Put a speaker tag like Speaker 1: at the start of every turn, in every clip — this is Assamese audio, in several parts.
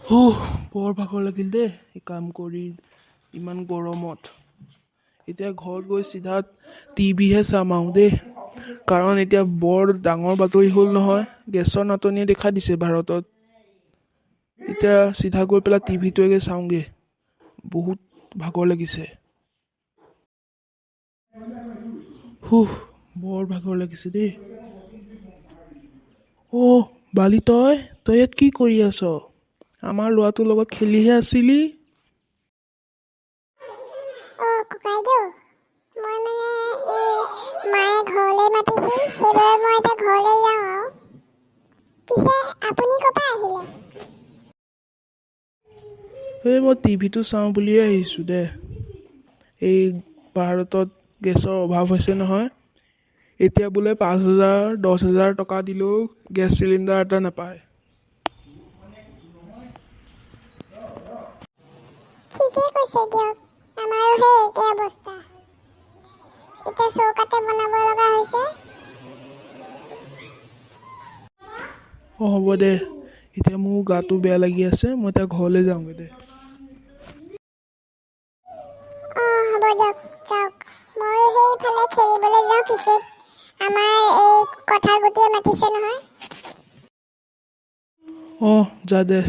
Speaker 1: বৰ ভাগৰ লাগিল দেই এই কাম কৰি ইমান গৰমত। এতিয়া ঘৰত গৈ চিধা টিভিহে চাম আৰু দেই, কাৰণ এতিয়া বৰ ডাঙৰ বাতৰি হ'ল নহয়, গেছৰ নাটনিয়ে দেখা দিছে ভাৰতত। এতিয়া চিধা গৈ পেলাই টিভিটোকে চাওঁগৈ, বহুত ভাগৰ লাগিছে। বৰ ভাগৰ লাগিছে দেই। বালি তই ইয়াত কি কৰি আছ? আমাৰ ল'ৰাটোৰ লগত খেলিহে আছিলি।
Speaker 2: ককাইদেউ, মই মানে এই মায়ে ঘৰলৈ মাতিছিল, সেইবাবে মই এতিয়া ঘৰলৈ যাওঁ আৰু। পিছে আপুনি ক'ৰ পৰা আহিলে?
Speaker 1: মই টিভিটো চাওঁ বুলিয়ে আহিছোঁ দে। এই ভাৰতত গেছৰ অভাৱ হৈছে নহয়। এতিয়া বোলে 5,000 10,000 টকা দিলেও গেছ চিলিণ্ডাৰ এটা নাপায়।
Speaker 2: ঠিকেই কৈছে দিয়ক, আমাৰো সেই একে অৱস্থা। এতিয়া চৌকাতে বনাব লগা হৈছে।
Speaker 1: হ'ব দে, এতিয়া মোৰ গাটো বেয়া লাগি আছে, মই এতিয়া ঘৰলৈ যাওঁগৈ দে।
Speaker 2: হ'ব দিয়ক, যাওক। ময়ো সেইফালে খেলিবলৈ যাওঁ ক্ৰিকেট। আমাৰ এই কঠাল গুটিয়ে মাতিছে নহয়।
Speaker 1: যা দে,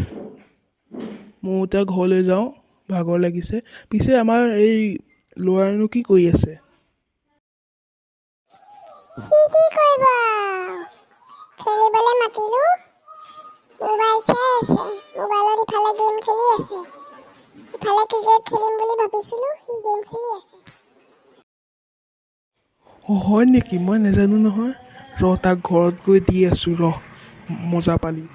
Speaker 1: মই এতিয়া ঘৰলৈ যাওঁ, ভাগৰ লাগিছে। পিছে আমাৰ এই ল'ৰাইনো কি কৰি আছে?
Speaker 2: সি কি কৰিব আৰু, খেলিবলৈ মাতিলোঁ, মোবাইল চাই আছে। মোবাইলত ইফালে গেম খেলি আছে, ইফালে ক্ৰিকেট খেলিম বুলি ভাবিছিলোঁ, সি গেম খেলি আছে।
Speaker 1: হয় নেকি? মই নাজানো নহয়। তাক ঘৰত গৈ দি আছোঁ, মজা পালি।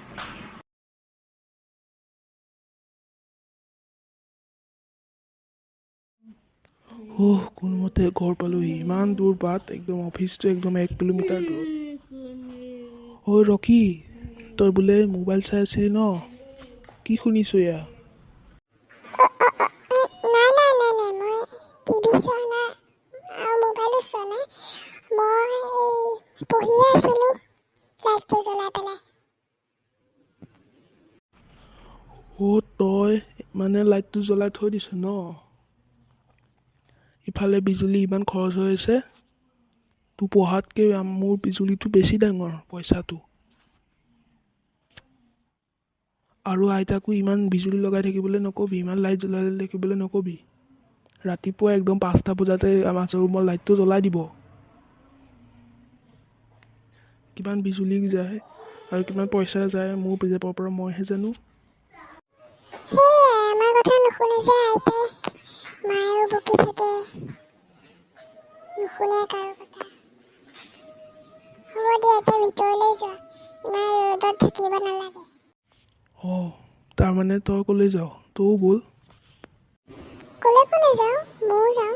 Speaker 1: কোনোমতে ঘৰ পালোহি। ইমান দূৰ বাট, একদম অফিচটো একদম 1 কিলোমিটাৰ দূৰত। ৰকি, তই বোলে মোবাইল চাই আছিলি ন? কি শুনিছোঁ এয়া?
Speaker 2: নাই, মই টিভি চোৱা নাই আৰু মোবাইলো চোৱা নাই। মই পঢ়িয়ে আছিলোঁ, লাইটটো জ্বলাই পেলাই।
Speaker 1: তই মানে লাইটটো জ্বলাই থৈ দিছ ন? ইফালে বিজুলী ইমান খৰচ হৈ আছে, তোৰ পঢ়াতকৈ মোৰ বিজুলীটো বেছি ডাঙৰ পইচাটো। আৰু আইতাকো ইমান বিজুলী লগাই থাকিবলৈ নকবি, ইমান লাইট জ্বলাই থাকিবলৈ নকবি। ৰাতিপুৱা একদম 5টা বজাতে আমাৰ ৰুমৰ লাইটটো জ্বলাই দিব। কিমান বিজুলী যায় আৰু কিমান পইচা যায় মোৰ জেপৰ পৰা মইহে জানো।
Speaker 2: সেয়াই, আমাৰ কথা নুশুনে যে আইতাই, মায়েও বকি থাকে, নুশুনে কাৰো কথা। হ'ব দিয়া, এতিয়া ভিতৰলৈ যোৱা, ইমান ৰ'দত থাকিব নালাগে।
Speaker 1: তাৰমানে তই ক'লৈ যাওঁ? তইও ব'ল।
Speaker 2: ক'লৈকো নাযাওঁ, ময়ো যাওঁ।